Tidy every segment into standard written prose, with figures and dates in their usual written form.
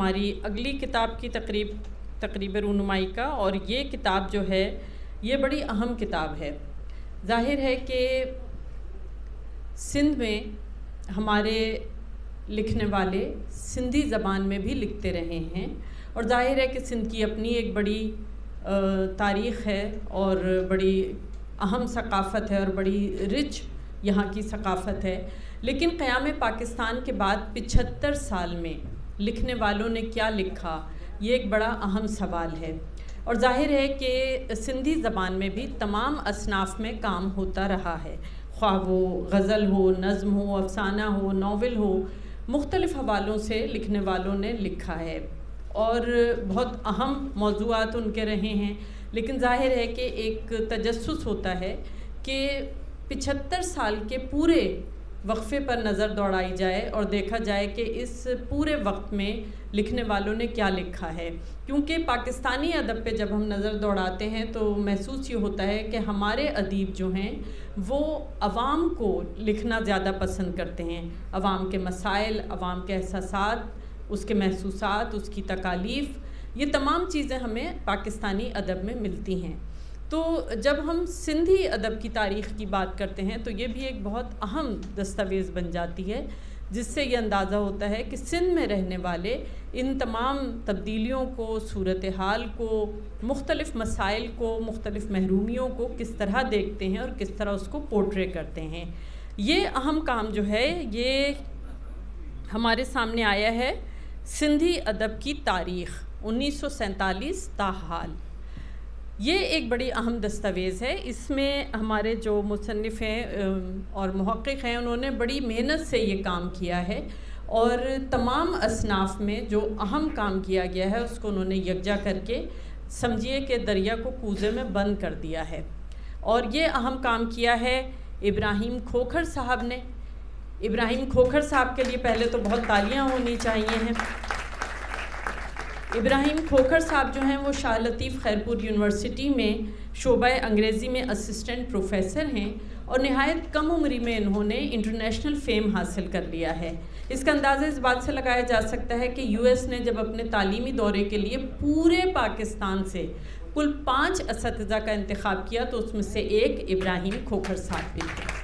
हमारी अगली किताब की तकरीब रूनुमाई का, और ये किताब जो है ये बड़ी अहम किताब है। ज़ाहिर है कि सिंध में हमारे लिखने वाले सिंधी ज़बान में भी लिखते रहे हैं, और ज़ाहिर है कि सिंध की अपनी एक बड़ी तारीख़ है और बड़ी अहम सकाफ़त है और बड़ी रिच यहाँ की सकाफ़त है। लेकिन क़याम पाकिस्तान के बाद 75 साल में लिखने वालों ने क्या लिखा, ये एक बड़ा अहम सवाल है। और ज़ाहिर है कि सिंधी ज़बान में भी तमाम असनाफ़ में काम होता रहा है, ख्वाह वो गज़ल हो, नज़्म हो, अफ़साना हो, नावल हो, मुख्तलिफ़ हवालों से लिखने वालों ने लिखा है और बहुत अहम मौज़ूआत उनके रहे हैं। लेकिन ज़ाहिर है कि एक तजस्सुस होता है कि 75 साल के पूरे वक्फ़े पर नज़र दौड़ाई जाए और देखा जाए कि इस पूरे वक्त में लिखने वालों ने क्या लिखा है। क्योंकि पाकिस्तानी अदब पे जब हम नज़र दौड़ाते हैं तो महसूस ये होता है कि हमारे अदीब जो हैं वो अवाम को लिखना ज़्यादा पसंद करते हैं। अवाम के मसाइल, अवाम के एहसासात, उसके महसूसात, उसकी तकालीफ़, ये तमाम चीज़ें हमें पाकिस्तानी अदब में मिलती हैं। तो जब हम सिंधी अदब की तारीख़ की बात करते हैं तो ये भी एक बहुत अहम दस्तावेज़ बन जाती है, जिससे ये अंदाज़ा होता है कि सिंध में रहने वाले इन तमाम तब्दीलियों को, सूरत हाल को, मुख्तलिफ़ मसाइल को, मुख्तलिफ़ महरूमियों को किस तरह देखते हैं और किस तरह उसको पोर्ट्रे करते हैं। ये अहम काम जो है ये हमारे सामने आया है, सिंधी अदब की तारीख़ 1947 ताहाल। ये एक बड़ी अहम दस्तावेज़ है। इसमें हमारे जो मुसन्निफ़ हैं और मुहक़्क़िक़ हैं उन्होंने बड़ी मेहनत से ये काम किया है और तमाम असनाफ़ में जो अहम काम किया गया है उसको उन्होंने यकजा करके समझिए कि दरिया को कूज़े में बंद कर दिया है। और ये अहम काम किया है इब्राहिम खोखर साहब ने। इब्राहिम खोखर साहब के लिए पहले तो बहुत तालियां होनी चाहिए हैं। इब्राहिम खोखर साहब जो हैं वो शाह लतीफ़ खैरपुर यूनिवर्सिटी में शोबा अंग्रेज़ी में असिस्टेंट प्रोफेसर हैं और नहायत कम उम्री में इन्होंने इंटरनेशनल फ़ेम हासिल कर लिया है। इसका अंदाज़ा इस बात से लगाया जा सकता है कि यूएस ने जब अपने तालीमी दौरे के लिए पूरे पाकिस्तान से कुल 5 असतिज़ा का इंतखाब किया तो उसमें से एक इब्राहिम खोखर साहब भी थे।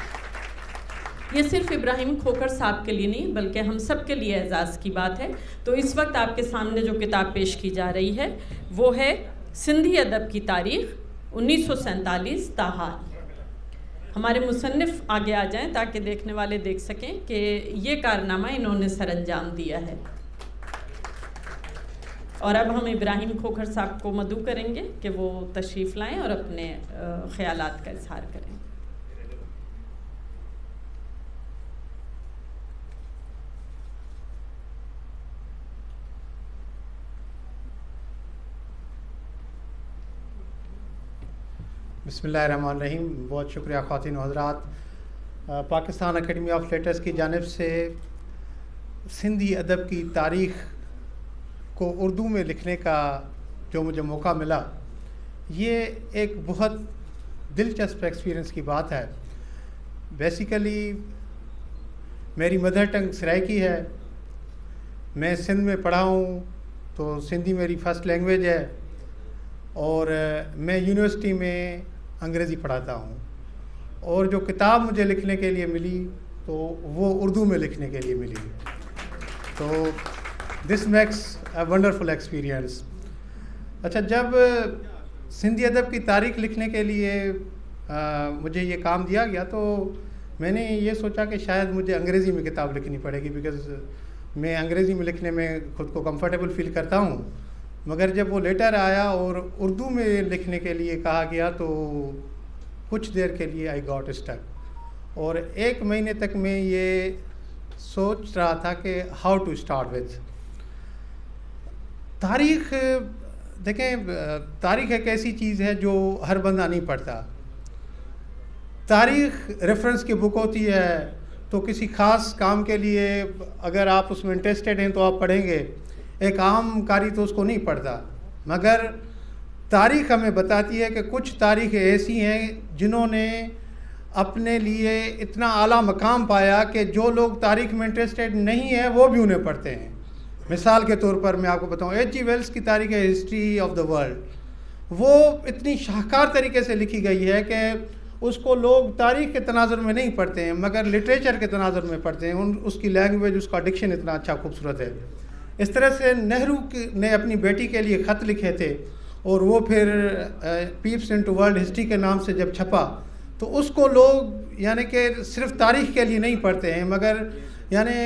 ये सिर्फ इब्राहिम खोखर साहब के लिए नहीं बल्कि हम सब के लिए एजाज़ की बात है। तो इस वक्त आपके सामने जो किताब पेश की जा रही है वो है सिंधी अदब की तारीख़ 1947 ताहाल। हमारे मुसन्निफ़ आगे आ जाएं ताकि देखने वाले देख सकें कि ये कारनामा इन्होंने सरअंजाम दिया है। और अब हम इब्राहिम खोखर साहब को मदऊ करेंगे कि वो तशरीफ़ लाएं और अपने ख़यालात का इज़हार करें। बिस्मिल्लाहिर्रहमानिर्रहीम। बहुत शुक्रिया ख़वातीन व हज़रात। पाकिस्तान एकेडमी ऑफ लेटर्स की जानिब से सिंधी अदब की तारीख़ को उर्दू में लिखने का जो मुझे मौका मिला, ये एक बहुत दिलचस्प एक्सपीरियंस की बात है। बेसिकली मेरी मदर टंग सराइकी है, मैं सिंध में पढ़ा हूँ तो सिंधी मेरी फ़र्स्ट लैंग्वेज है और मैं यूनिवर्सिटी में अंग्रेज़ी पढ़ाता हूँ। और जो किताब मुझे लिखने के लिए मिली तो वो उर्दू में लिखने के लिए मिली। तो this makes a wonderful experience. अच्छा, जब सिंधी अदब की तारीख़ लिखने के लिए मुझे ये काम दिया गया तो मैंने ये सोचा कि शायद मुझे अंग्रेज़ी में किताब लिखनी पड़ेगी, बिकॉज़ मैं अंग्रेज़ी में लिखने में ख़ुद को कंफर्टेबल फ़ील करता हूँ। मगर जब वो लेटर आया और उर्दू में लिखने के लिए कहा गया तो कुछ देर के लिए आई गॉट स्टक और 1 महीने तक मैं ये सोच रहा था कि हाउ टू स्टार्ट विथ तारीख़। देखें, तारीख़ एक ऐसी चीज़ है जो हर बंदा नहीं पढ़ता। तारीख़ रेफरेंस की बुक होती है तो किसी ख़ास काम के लिए अगर आप उसमें इंटरेस्टेड हैं तो आप पढ़ेंगे, एक आम कारी तो उसको नहीं पढ़ता। मगर तारीख़ हमें बताती है कि कुछ तारीख़ें ऐसी हैं जिन्होंने अपने लिए इतना आला मकाम पाया कि जो लोग तारीख़ में इंटरेस्टेड नहीं है वो भी उन्हें पढ़ते हैं। मिसाल के तौर पर मैं आपको बताऊं, H.G. वेल्स की तारीख है हिस्ट्री ऑफ द वर्ल्ड, वो इतनी शाहकार तरीके से लिखी गई है कि उसको लोग तारीख के तनाजुर में नहीं पढ़ते हैं मगर लिटरेचर के तनाजुर में पढ़ते हैं। उसकी लैंग्वेज, उसका डिक्शन इतना अच्छा खूबसूरत है। इस तरह से नेहरू ने अपनी बेटी के लिए ख़त लिखे थे और वो फिर पीप्स इनटू वर्ल्ड हिस्ट्री के नाम से जब छपा तो उसको लोग यानी कि सिर्फ तारीख के लिए नहीं पढ़ते हैं मगर यानी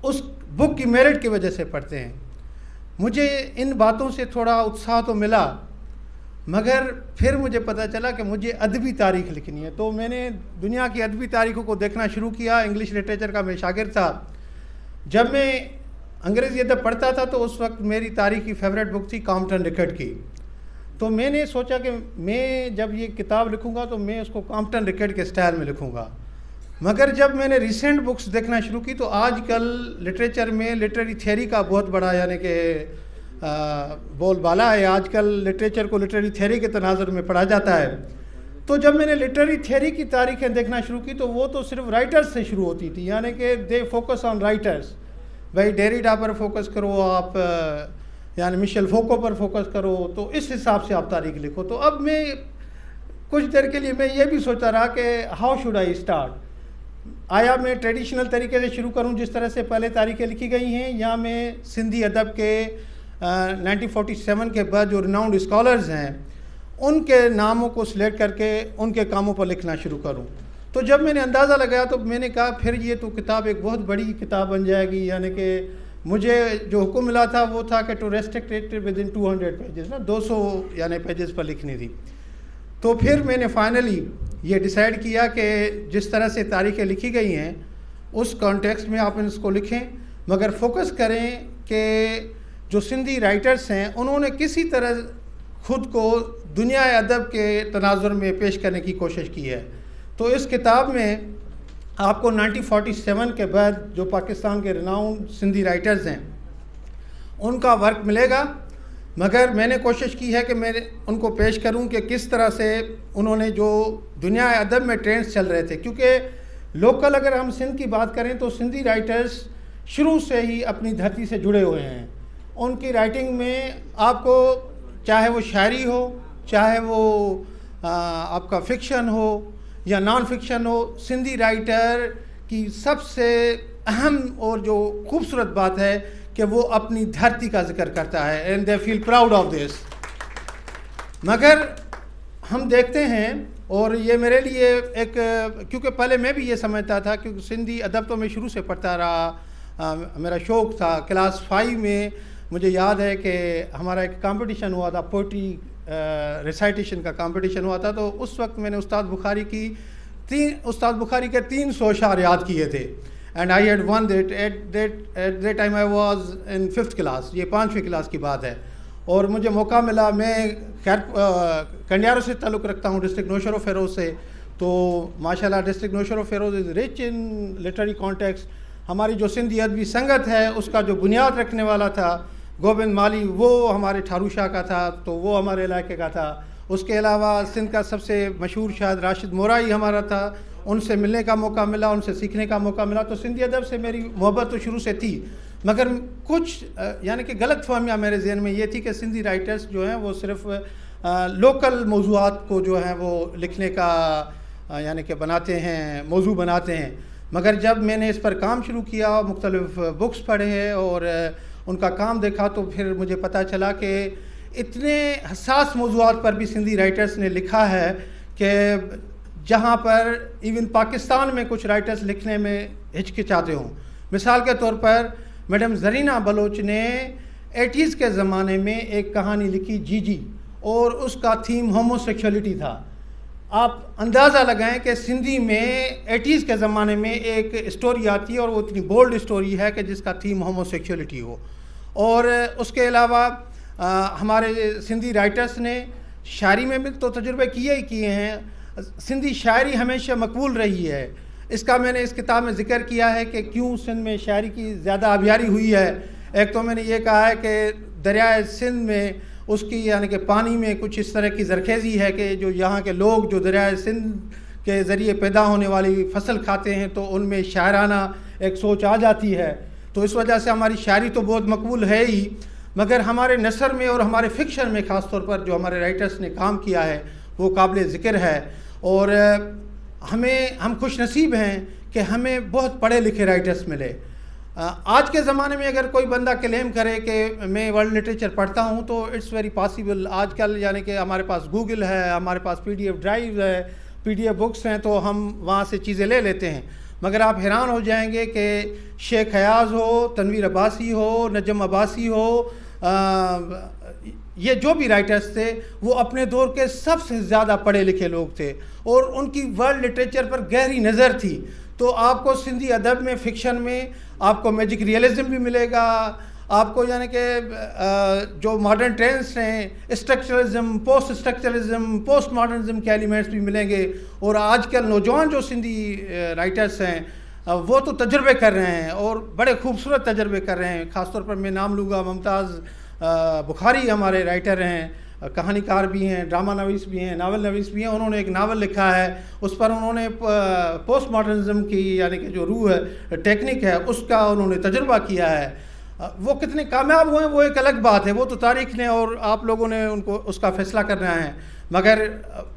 उस बुक की मेरिट की वजह से पढ़ते हैं। मुझे इन बातों से थोड़ा उत्साह तो मिला मगर फिर मुझे पता चला कि मुझे अदबी तारीख़ लिखनी है। तो मैंने दुनिया की अदबी तारीख़ों को देखना शुरू किया। इंग्लिश लिटरेचर का मैं शागिर्द था। जब मैं अंग्रेज़ी अदब पढ़ता था तो उस वक्त मेरी तारीख़ की फ़ेवरेट बुक थी कॉम्पटन रिकर्ड की। तो मैंने सोचा कि मैं जब ये किताब लिखूँगा तो मैं उसको कॉम्पटन रिकर्ड के स्टाइल में लिखूँगा। मगर जब मैंने रिसेंट बुक्स देखना शुरू की तो आजकल लिटरेचर में लिटरेरी थियरी का बहुत बड़ा यानी कि बोलबाला है। आजकल लिटरेचर को लिटरेरी थियरी के तनाजुर में पढ़ा जाता है। तो जब मैंने लिटरेरी थियरी की तारीखें देखना शुरू की तो वो तो सिर्फ राइटर्स से शुरू होती थी, यानी कि दे फोकस ऑन राइटर्स। भाई डेरिडा पर फोकस करो आप, यानी मिशेल फोको पर फोकस करो, तो इस हिसाब से आप तारीख लिखो। तो अब मैं कुछ देर के लिए मैं ये भी सोचता रहा कि हाउ शुड आई स्टार्ट। आया मैं ट्रेडिशनल तरीके से शुरू करूं जिस तरह से पहले तारीखें लिखी गई हैं, या मैं सिंधी अदब के 1947 के बाद जो रिनाउंड स्कॉलर्स हैं उनके नामों को सिलेक्ट करके उनके कामों पर लिखना शुरू करूं। तो जब मैंने अंदाज़ा लगाया तो मैंने कहा फिर ये तो किताब एक बहुत बड़ी किताब बन जाएगी। यानी कि मुझे जो हुक्म मिला था वो था कि to restrict it within 200 pages, ना 200 यानी पेजेस पर लिखनी थी। तो फिर मैंने फाइनली ये डिसाइड किया कि जिस तरह से तारीखें लिखी गई हैं उस कॉन्टेक्स्ट में आप इसको लिखें, मगर फोकस करें कि जो सिंधी राइटर्स हैं उन्होंने किसी तरह ख़ुद को दुनिया अदब के तनाजुर में पेश करने की कोशिश की है। तो इस किताब में आपको 1947 के बाद जो पाकिस्तान के रिनाउंड सिंधी राइटर्स हैं उनका वर्क मिलेगा, मगर मैंने कोशिश की है कि मैं उनको पेश करूं कि किस तरह से उन्होंने जो दुनिया अदब में ट्रेंड्स चल रहे थे। क्योंकि लोकल अगर हम सिंध की बात करें तो सिंधी राइटर्स शुरू से ही अपनी धरती से जुड़े हुए हैं। उनकी राइटिंग में आपको चाहे वो शायरी हो, चाहे वो आपका फ़िक्शन हो या नॉन फिक्शन हो, सिंधी राइटर की सबसे अहम और जो खूबसूरत बात है कि वो अपनी धरती का जिक्र करता है and they feel proud of this. मगर हम देखते हैं, और ये मेरे लिए एक, क्योंकि पहले मैं भी ये समझता था, क्योंकि सिंधी अदब तो मैं शुरू से पढ़ता रहा, मेरा शौक़ था। क्लास 5 में मुझे याद है कि हमारा एक कंपटीशन हुआ था, पोइट्री रिसाइटेशन का कंपटीशन हुआ था। तो उस वक्त मैंने उस्ताद बुखारी के 300 अशार याद किए थे and I had one that at that time I was in 5th class. ये 5वीं क्लास की बात है। और मुझे मौका मिला, मैं खैर कंडियारों से ताल्लुक़ रखता हूँ, डिस्ट्रिक्ट नौशेरा फेरोज़ से। तो माशाल्लाह district Naushahro Feroz is rich in literary context. हमारी जो सिंधी अदबी संगत है उसका जो बुनियाद रखने वाला था गोविंद माली, वो हमारे ठारू शाह का था, तो वो हमारे इलाके का था। उसके अलावा सिंध का सबसे मशहूर शायद राशिद मोराई हमारा था, उनसे मिलने का मौका मिला, उनसे सीखने का मौका मिला। तो सिंधी अदब से मेरी मोहब्बत तो शुरू से थी, मगर कुछ यानी कि गलत फहमियाँ मेरे जहन में ये थी कि सिंधी राइटर्स जो हैं वो सिर्फ लोकल मौज़ूआत को जो है वो लिखने का यानी कि बनाते हैं, मौजू बनाते हैं। मगर जब मैंने इस पर काम शुरू किया, मुख्तलिफ बुक्स पढ़े और उनका काम देखा, तो फिर मुझे पता चला कि इतने हसास मौज़ूआत पर भी सिंधी राइटर्स ने लिखा है कि जहाँ पर इवन पाकिस्तान में कुछ राइटर्स लिखने में हिचकिचाते हों। मिसाल के तौर पर मैडम ज़रीना बलोच ने 80s के ज़माने में एक कहानी लिखी जीजी, और उसका थीम होमोसेक्सुअलिटी था। आप अंदाज़ा लगाएं कि सिंधी में 80s के ज़माने में एक स्टोरी आती है और वो इतनी बोल्ड स्टोरी है कि जिसका थीम होमोसेक्सुअलिटी हो। और उसके अलावा हमारे सिंधी राइटर्स ने शायरी में भी तो तजुर्बे किए ही किए हैं। सिंधी शायरी हमेशा मकबूल रही है। इसका मैंने इस किताब में ज़िक्र किया है कि क्यों सिंध में शायरी की ज़्यादा आबियारी हुई है। एक तो मैंने ये कहा है कि दरियाए सिंध में उसकी यानी कि पानी में कुछ इस तरह की ज़रखेज़ी है कि जो यहाँ के लोग जो दरियाए सिंध के ज़रिए पैदा होने वाली फसल खाते हैं तो उनमें शायराना एक सोच आ जाती है। तो इस वजह से हमारी शायरी तो बहुत मकबूल है ही, मगर हमारे नसर में और हमारे फ़िक्शन में ख़ास तौर पर जो हमारे राइटर्स ने काम किया है वो काबिल ज़िक्र है। और हम खुश नसीब हैं कि हमें बहुत पढ़े लिखे राइटर्स मिले। आज के ज़माने में अगर कोई बंदा क्लेम करे कि मैं वर्ल्ड लिटरेचर पढ़ता हूँ तो इट्स वेरी पॉसिबल। आजकल यानी कि हमारे पास गूगल है, हमारे पास PDF ड्राइव है, PDF बुक्स हैं, तो हम वहाँ से चीज़ें ले लेते हैं। मगर आप हैरान हो जाएंगे कि शेख हयाज हो, तनवीर अब्बासी हो, नजम अब्बासी हो, ये जो भी राइटर्स थे वो अपने दौर के सबसे ज़्यादा पढ़े लिखे लोग थे और उनकी वर्ल्ड लिटरेचर पर गहरी नज़र थी। तो आपको सिंधी अदब में, फ़िक्शन में आपको मैजिक रियलिज़म भी मिलेगा, आपको यानी कि जो मॉडर्न ट्रेंड्स हैं, structuralism, post structuralism, post modernism के एलिमेंट्स भी मिलेंगे। और आजकल नौजवान जो सिंधी राइटर्स हैं वो तो तजर्बे कर रहे हैं और बड़े खूबसूरत तजर्बे कर रहे हैं। ख़ास तौर पर मैं नाम लूँगा, मुमताज़ बुखारी हमारे राइटर हैं, कहानीकार भी हैं, ड्रामा नवीस भी हैं, नावल नवीस भी हैं। उन्होंने एक नावल लिखा है, उस पर उन्होंने पोस्ट मॉडर्निज्म की यानी कि जो रूह है, टेक्निक है, उसका उन्होंने तजुर्बा किया है। वो कितने कामयाब हुए हैं वो एक अलग बात है, वो तो तारीख़ ने और आप लोगों ने उनको उसका फ़ैसला करना है। मगर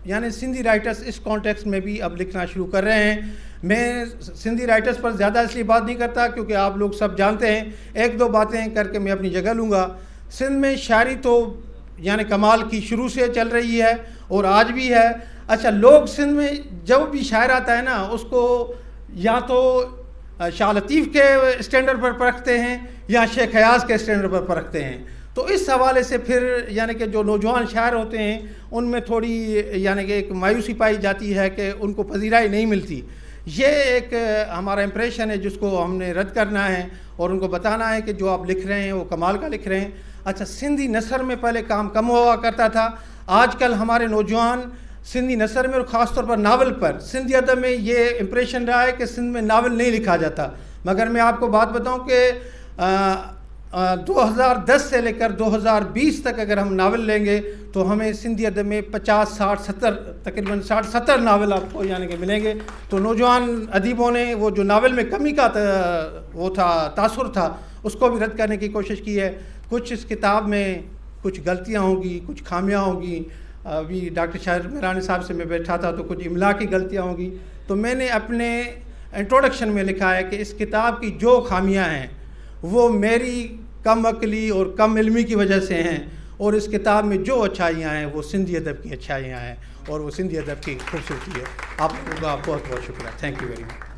यानी सिंधी राइटर्स इस कॉन्टेक्स्ट में भी अब लिखना शुरू कर रहे हैं। मैं सिंधी राइटर्स पर ज़्यादा इसलिए बात नहीं करता क्योंकि आप लोग सब जानते हैं। एक दो बातें करके मैं अपनी जगह लूँगा। सिंध में शायरी तो यानी कमाल की शुरू से चल रही है और आज भी है। अच्छा, लोग सिंध में जब भी शायर आता है ना, उसको या तो शाह लतीफ़ के स्टैंडर्ड पर परखते हैं या शेख हयाज के स्टैंडर्ड पर परखते हैं। तो इस हवाले से फिर यानी कि जो नौजवान शायर होते हैं उनमें थोड़ी यानी कि एक मायूसी पाई जाती है कि उनको पजीराई नहीं मिलती। ये एक हमारा इम्प्रेशन है जिसको हमने रद्द करना है और उनको बताना है कि जो आप लिख रहे हैं वो कमाल का लिख रहे हैं। अच्छा, सिंधी नसर में पहले काम कम हुआ करता था, आजकल हमारे नौजवान सिंधी नसर में और ख़ास तौर पर नावल पर, सिंधी अदब में ये इम्प्रेशन रहा है कि सिंध में नावल नहीं लिखा जाता। मगर मैं आपको बात बताऊं कि 2010 से लेकर 2020 तक अगर हम नावल लेंगे तो हमें सिंधी अदब में 50, 60, 70 तकरीबन 60-70 नावल आपको यानी कि मिलेंगे। तो नौजवान अदीबों ने वो जो नावल में कमी का वो था, तासुर था, उसको भी रद्द करने की कोशिश की है। कुछ इस किताब में कुछ गलतियाँ होंगी, कुछ खामियाँ होंगी। अभी डॉक्टर शाहिर मेरानी साहब से मैं बैठा था तो कुछ इमला की गलतियाँ होंगी। तो मैंने अपने इंट्रोडक्शन में लिखा है कि इस किताब की जो खामियाँ हैं वो मेरी कम अक्ली और कम इल्मी की वजह से हैं और इस किताब में जो अच्छाइयाँ हैं वो सिंधी अदब की अच्छाइयाँ हैं और वो सिंधी अदब की खूबसूरती है। आप लोगों का बहुत बहुत शुक्रिया। Thank you very much.